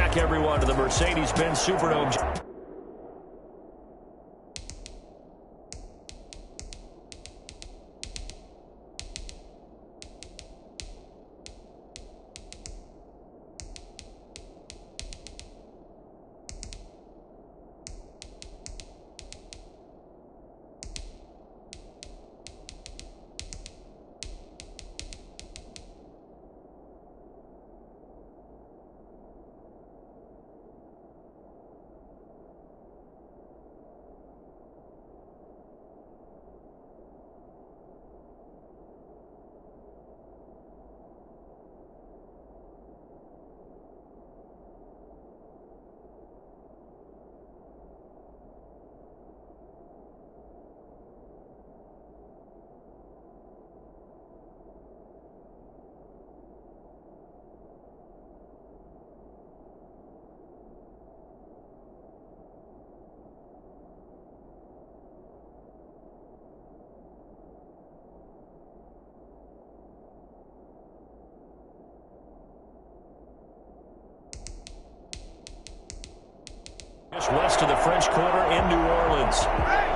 back, everyone, to the Mercedes-Benz Superdome. Just west of the French Quarter in New Orleans.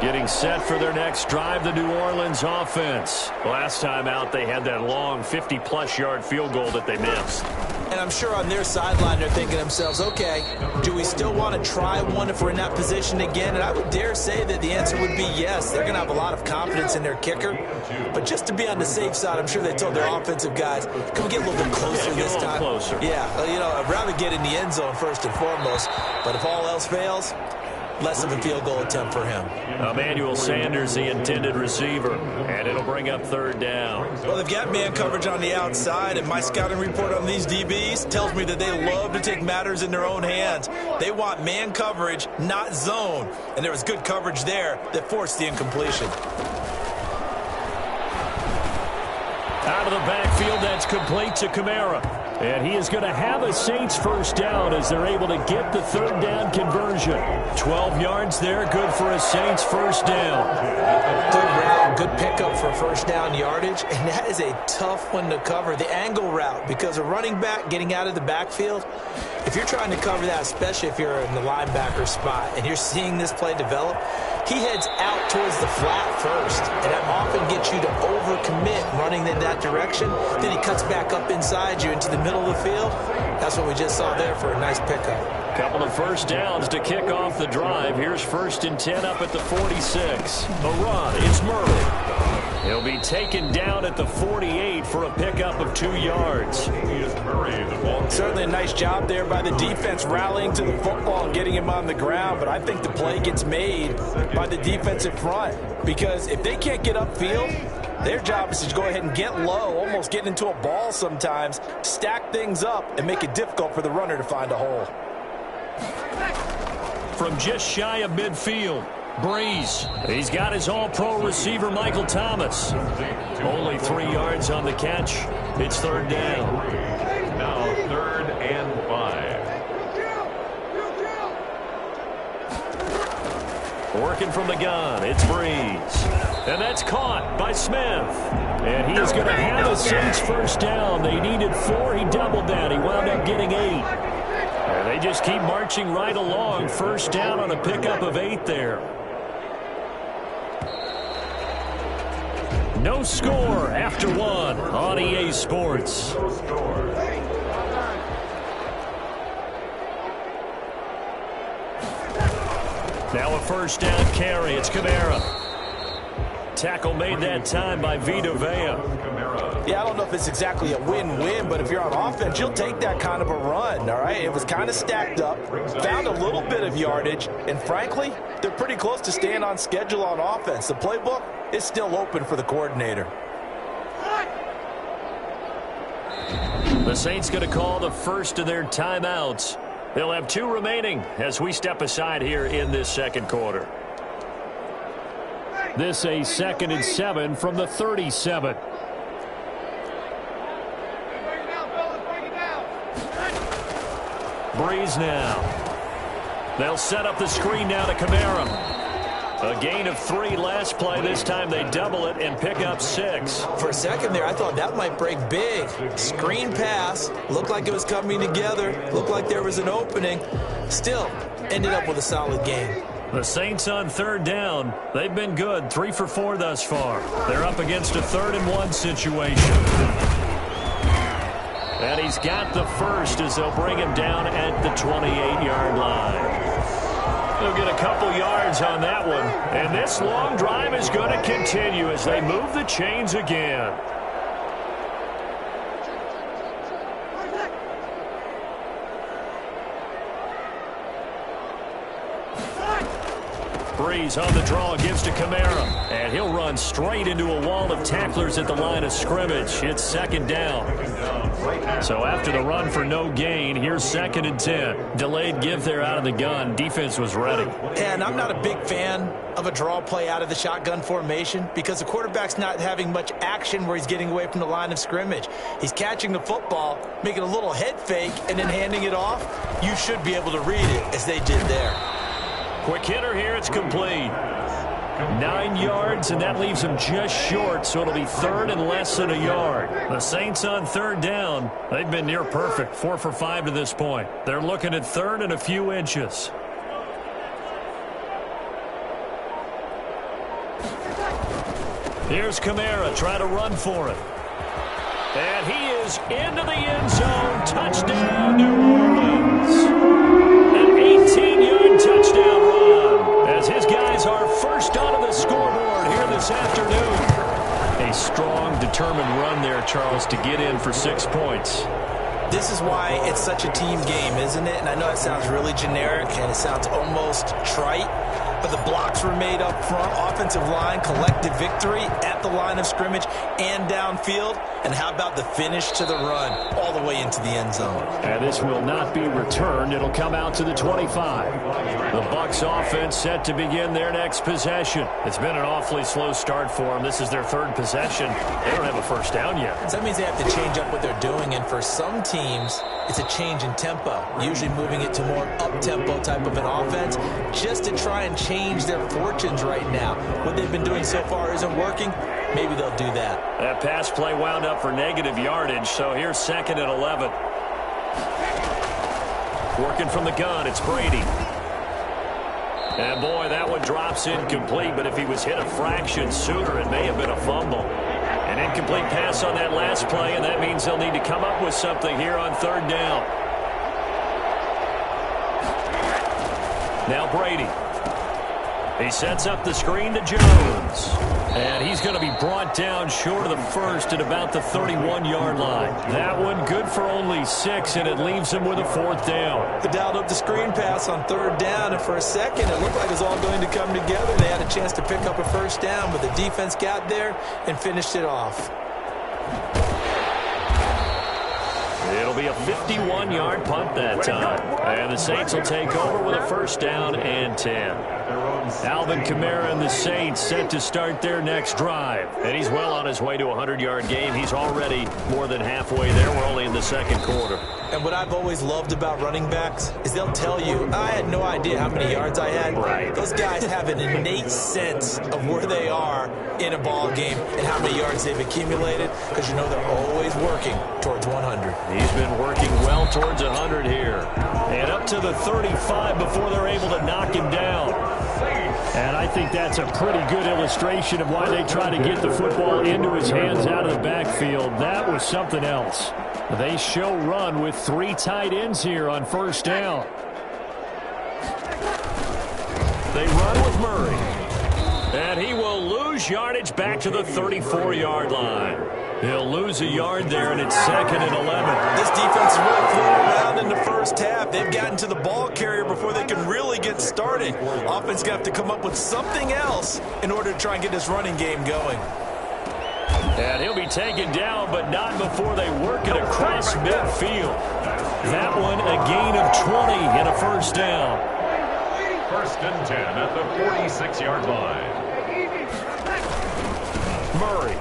Getting set for their next drive, the New Orleans offense. Last time out, they had that long 50-plus yard field goal that they missed. And I'm sure on their sideline they're thinking to themselves, okay, do we still want to try one if we're in that position again? And I would dare say that the answer would be yes. They're going to have a lot of confidence in their kicker. But just to be on the safe side, I'm sure they told their offensive guys, can we get a little bit closer this time? Closer. Yeah, I'd rather get in the end zone first and foremost. But if all else fails, less of a field goal attempt for him. Emmanuel Sanders, the intended receiver, and it'll bring up third down. Well, they've got man coverage on the outside, and my scouting report on these DBs tells me that they love to take matters in their own hands. They want man coverage, not zone, and there was good coverage there that forced the incompletion. Out of the backfield, that's complete to Kamara. And he is going to have a Saints first down as they're able to get the third down conversion. 12 yards there, good for a Saints first down. Good route, good pickup for first down yardage, and that is a tough one to cover. The angle route, because a running back getting out of the backfield, if you're trying to cover that, especially if you're in the linebacker spot and you're seeing this play develop, he heads out towards the flat first, and that often gets you to overcommit running in that direction. Then he cuts back up inside you into the middle of the field. That's what we just saw there for a nice pickup. Couple of first downs to kick off the drive. Here's 1st and 10 up at the 46. The run, it's Murray. He'll be taken down at the 48 for a pickup of 2 yards. Certainly a nice job there by the defense rallying to the football and getting him on the ground, but I think the play gets made by the defensive front, because if they can't get upfield, their job is to go ahead and get low, almost get into a ball sometimes, stack things up, and make it difficult for the runner to find a hole. From just shy of midfield, Breeze. He's got his all-pro receiver, Michael Thomas. Only 3 yards on the catch. It's third down. Now 3rd and 5. Working from the gun, it's Breeze. And that's caught by Smith. And he is going to have a Saints first down. They needed 4. He doubled that. He wound up getting 8. And they just keep marching right along. First down on a pickup of 8 there. No score after 1 on EA Sports. Now a first down carry. It's Kamara. Tackle made that time by Vita Vea. Yeah, I don't know if it's exactly a win-win, but if you're on offense, you'll take that kind of a run, all right? It was kind of stacked up, found a little bit of yardage, and frankly, they're pretty close to staying on schedule on offense. The playbook is still open for the coordinator. The Saints going to call the first of their timeouts. They'll have 2 remaining as we step aside here in this second quarter. This a 2nd and 7 from the 37. Breeze now. They'll set up the screen now to Kamara. A gain of 3 last play. This time they double it and pick up 6. For a second there, I thought that might break big. Screen pass. Looked like it was coming together. Looked like there was an opening. Still, ended up with a solid game. The Saints on 3rd down. They've been good. 3 for 4 thus far. They're up against a 3rd and 1 situation. And he's got the first as they'll bring him down at the 28-yard line. They'll get a couple yards on that one. And this long drive is going to continue as they move the chains again. Brees on the draw, gives to Kamara. And he'll run straight into a wall of tacklers at the line of scrimmage. It's 2nd down. So after the run for no gain, here's 2nd and 10. Delayed give there out of the gun. Defense was ready. And I'm not a big fan of a draw play out of the shotgun formation because the quarterback's not having much action where he's getting away from the line of scrimmage. He's catching the football, making a little head fake, and then handing it off. You should be able to read it as they did there. Quick hitter here. It's complete. 9 yards, and that leaves him just short, so it'll be 3rd and less than a yard. The Saints on 3rd down. They've been near perfect, 4 for 5 to this point. They're looking at 3rd and a few inches. Here's Kamara, try to run for it. And he is into the end zone. Touchdown, New Orleans. An 18-yard touchdown run as his guys are first onto the scoreboard here this afternoon. A strong, determined run there, Charles, to get in for 6 points. This is why it's such a team game, isn't it? And I know it sounds really generic and it sounds almost trite, but the blocks were made up front, offensive line, collective victory at the line of scrimmage and downfield. And how about the finish to the run all the way into the end zone? And this will not be returned. It'll come out to the 25. The Bucs offense set to begin their next possession. It's been an awfully slow start for them. This is their 3rd possession. They don't have a first down yet. So that means they have to change up what they're doing, and for some teams, it's a change in tempo, usually moving it to more up-tempo type of an offense just to try and change their fortunes right now. What they've been doing so far isn't working. Maybe they'll do that. That pass play wound up for negative yardage, so here's 2nd and 11. Working from the gun, it's Brady. And boy, that one drops incomplete, but if he was hit a fraction sooner, it may have been a fumble. An incomplete pass on that last play, and that means they'll need to come up with something here on 3rd down. Now Brady. He sets up the screen to Jones. And he's going to be brought down short of the first at about the 31-yard line. That one good for only 6, and it leaves him with a 4th down. They dialed up the screen pass on 3rd down, and for a second it looked like it was all going to come together. They had a chance to pick up a first down, but the defense got there and finished it off. It'll be a 51-yard punt that time. And the Saints will take over with a 1st down and 10. Alvin Kamara and the Saints set to start their next drive. And he's well on his way to a 100-yard game. He's already more than halfway there. We're only in the 2nd quarter. And what I've always loved about running backs is they'll tell you, I had no idea how many yards I had. Right. Those guys have an innate sense of where they are in a ball game and how many yards they've accumulated because you know they're always working towards 100. He's been working well towards 100 here. And up to the 35 before they're able to knock him down. And I think that's a pretty good illustration of why they try to get the football into his hands out of the backfield. That was something else. They show run with 3 tight ends here on 1st down. They run with Murray. And he will lose yardage back to the 34-yard line. He'll lose a yard there, and it's 2nd and 11. This defense is really fooling around in the first half. They've gotten to the ball carrier before they can really get started. Offense got to come up with something else in order to try and get this running game going. And he'll be taken down, but not before they work it across midfield. That one a gain of 20 and a 1st down. 1st and 10 at the 46-yard line. Murray.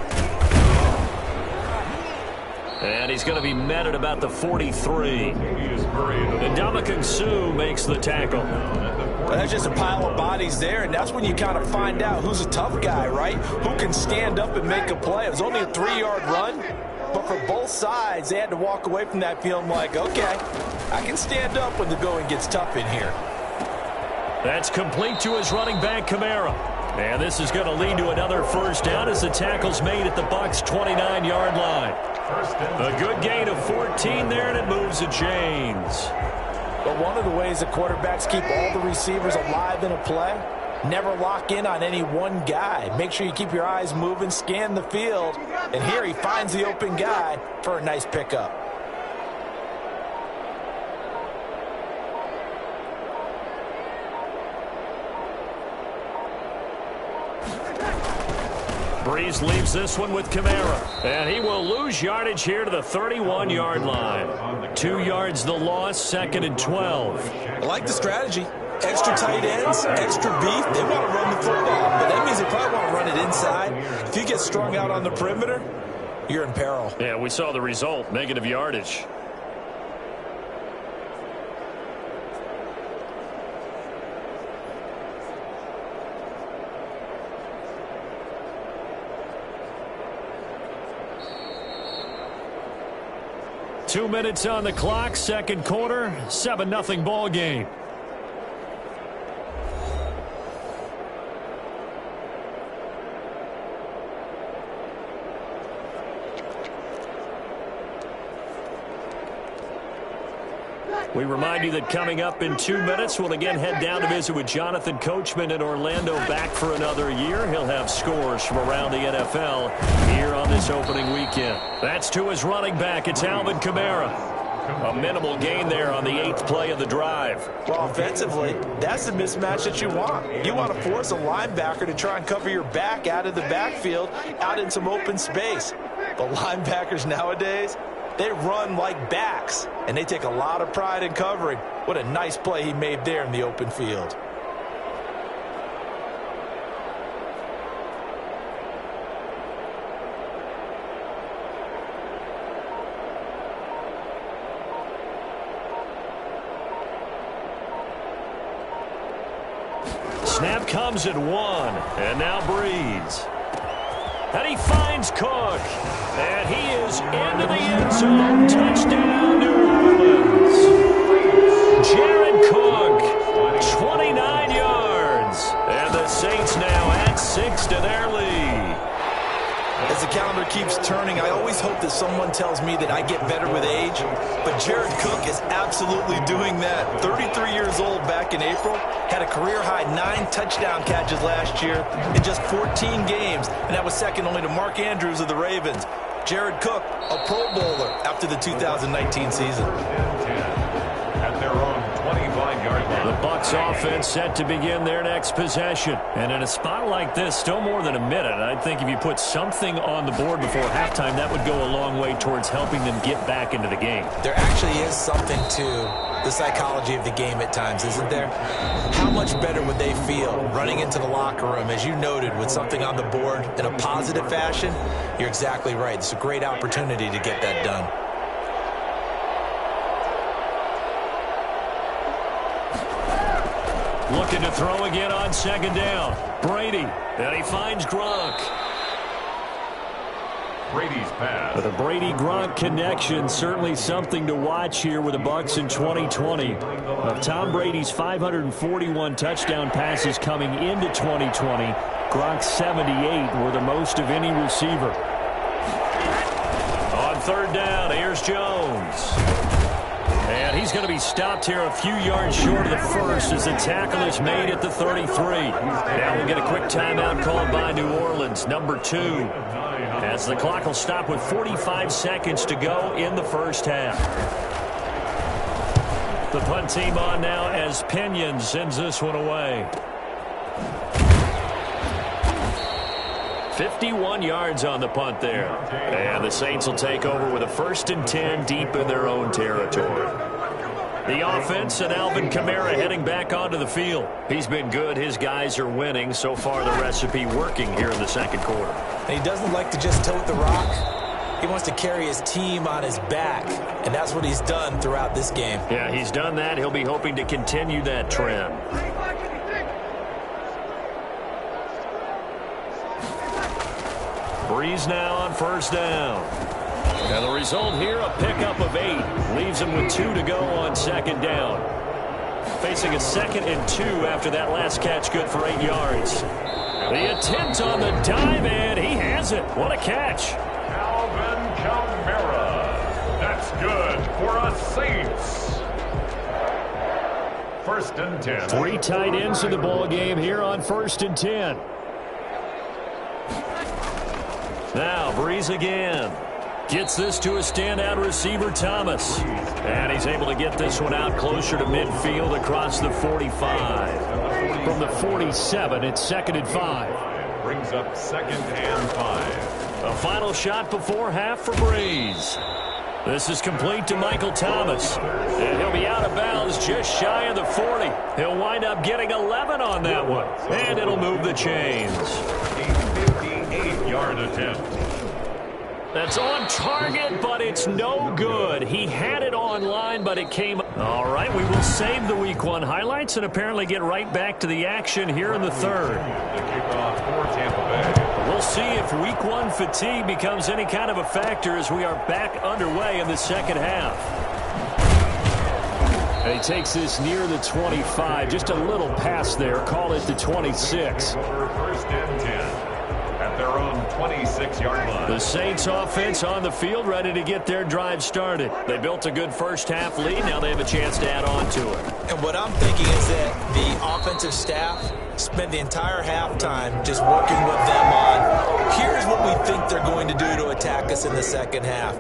And he's going to be met at about the 43. And Ndamukong Suh makes the tackle. Well, that's just a pile of bodies there, and that's when you kind of find out who's a tough guy, right? Who can stand up and make a play. It was only a 3-yard run, but for both sides, they had to walk away from that feeling like, okay, I can stand up when the going gets tough in here. That's complete to his running back, Kamara. And this is going to lead to another first down as the tackle's made at the Bucs' 29-yard line. A good gain of 14 there, and it moves the chains. But one of the ways the quarterbacks keep all the receivers alive in a play, never lock in on any one guy. Make sure you keep your eyes moving, scan the field. And here he finds the open guy for a nice pickup. Brees leaves this one with Kamara. And he will lose yardage here to the 31-yard line. 2 yards the loss, 2nd and 12. I like the strategy. Extra tight ends, extra beef. They want to run the football, but that means they probably want to run it inside. If you get strung out on the perimeter, you're in peril. Yeah, we saw the result, negative yardage. Two minutes on the clock, second quarter, 7-0 ball game. We remind you that coming up in 2 minutes, we'll again head down to visit with Jonathan Coachman in Orlando, back for another year. He'll have scores from around the NFL here on this opening weekend. That's to his running back. It's Alvin Kamara. A minimal gain there on the 8th play of the drive. Well, offensively, that's the mismatch that you want. You want to force a linebacker to try and cover your back out of the backfield, out in some open space. But linebackers nowadays, they run like backs, and they take a lot of pride in covering. What a nice play he made there in the open field. Snap comes at 1, and now Brees. And he finds Cook. And he is into the end zone. Touchdown, New Orleans. Jared Cook, 29 yards. And the Saints now at 6 to their lead. As the calendar keeps turning, I always hope that someone tells me that I get better with age. But Jared Cook is absolutely doing that. 33 years old back in April. Had a career-high 9 touchdown catches last year in just 14 games. And that was second only to Mark Andrews of the Ravens. Jared Cook, a Pro Bowler after the 2019 season. At their own 25-yard line. The Bucs offense set to begin their next possession. And in a spot like this, still more than a minute, I think if you put something on the board before halftime, that would go a long way towards helping them get back into the game. There actually is something to the psychology of the game at times, isn't there? How much better would they feel running into the locker room, as you noted, with something on the board in a positive fashion? You're exactly right. It's a great opportunity to get that done. Looking to throw again on second down. Brady, and he finds Gronk. Brady's pass. The Brady-Gronk connection, certainly something to watch here with the Bucs in 2020. Of Tom Brady's 541 touchdown passes coming into 2020, Gronk's 78 were the most of any receiver. On third down, here's Jones. And he's going to be stopped here a few yards short of the first as the tackle is made at the 33. Now we'll get a quick timeout called by New Orleans, number 2. As the clock will stop with 45 seconds to go in the first half. The punt team on now as Pinion sends this one away. 51 yards on the punt there. And the Saints will take over with a 1st and 10 deep in their own territory. The offense and Alvin Kamara heading back onto the field. He's been good. His guys are winning. So far, the recipe working here in the second quarter. And he doesn't like to just tote the rock. He wants to carry his team on his back. And that's what he's done throughout this game. Yeah, he's done that. He'll be hoping to continue that trend. Brees now on first down. And the result here, a pickup of 8. Leaves him with 2 to go on second down. Facing a 2nd and 2 after that last catch, good for 8 yards. The attempt on the dive, and he has it. What a catch. Alvin Kamara. That's good for a Saints. First and 10. 3 tight ends in the ball game here on first and 10. Now Brees again. Gets this to a standout receiver, Thomas. And he's able to get this one out closer to midfield across the 45. From the 47, it's 2nd and 5. Brings up 2nd and 5. A final shot before half for Brees. This is complete to Michael Thomas. And he'll be out of bounds just shy of the 40. He'll wind up getting 11 on that one. And it'll move the chains. A 58-yard attempt. That's on target, but it's no good. He had it on line, but it came. All right, we will save the Week 1 highlights and apparently get right back to the action here in the third. The kickoff for Tampa Bay. We'll see if Week 1 fatigue becomes any kind of a factor as we are back underway in the second half. And he takes this near the 25, just a little pass there. Call it the 26. Over first and 10. At their own 26-yard line. The Saints offense on the field, ready to get their drive started. They built a good first-half lead. Now they have a chance to add on to it. And what I'm thinking is that the offensive staff spent the entire halftime just working with them on, here's what we think they're going to do to attack us in the second half.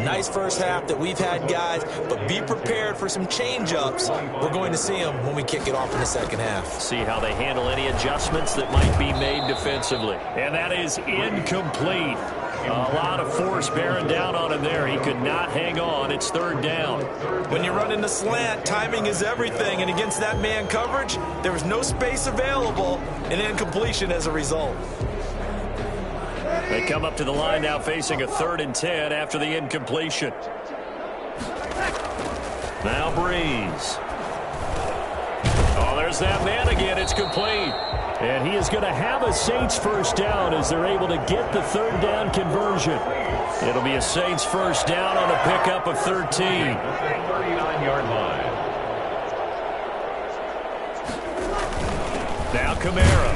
Nice first half that we've had, guys, but be prepared for some change-ups. We're going to see them when we kick it off in the second half. See how they handle any adjustments that might be made defensively. And that is incomplete. A lot of force bearing down on him there. He could not hang on. It's 3rd down. When you run in the slant, timing is everything. And against that man coverage, there was no space available, and incompletion as a result. They come up to the line now facing a 3rd and 10 after the incompletion. Now Brees. Oh, there's that man again. It's complete. And he is going to have a Saints first down as they're able to get the 3rd down conversion. It'll be a Saints first down on a pickup of 13. 39-yard line. Now Kamara.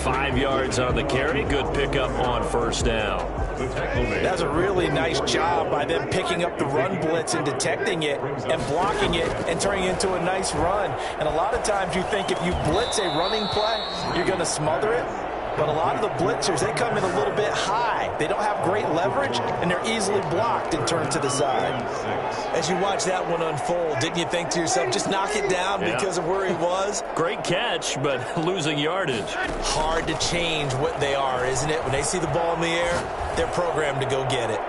5 yards on the carry. Good pickup on first down. That's a really nice job by them picking up the run blitz and detecting it and blocking it and turning it into a nice run. And a lot of times you think if you blitz a running play, you're going to smother it. But a lot of the blitzers, they come in a little bit high. They don't have great leverage, and they're easily blocked and turned to the side. As you watch that one unfold, didn't you think to yourself, just knock it down because of where he was? Great catch, but losing yardage. Hard to change what they are, isn't it? When they see the ball in the air, they're programmed to go get it.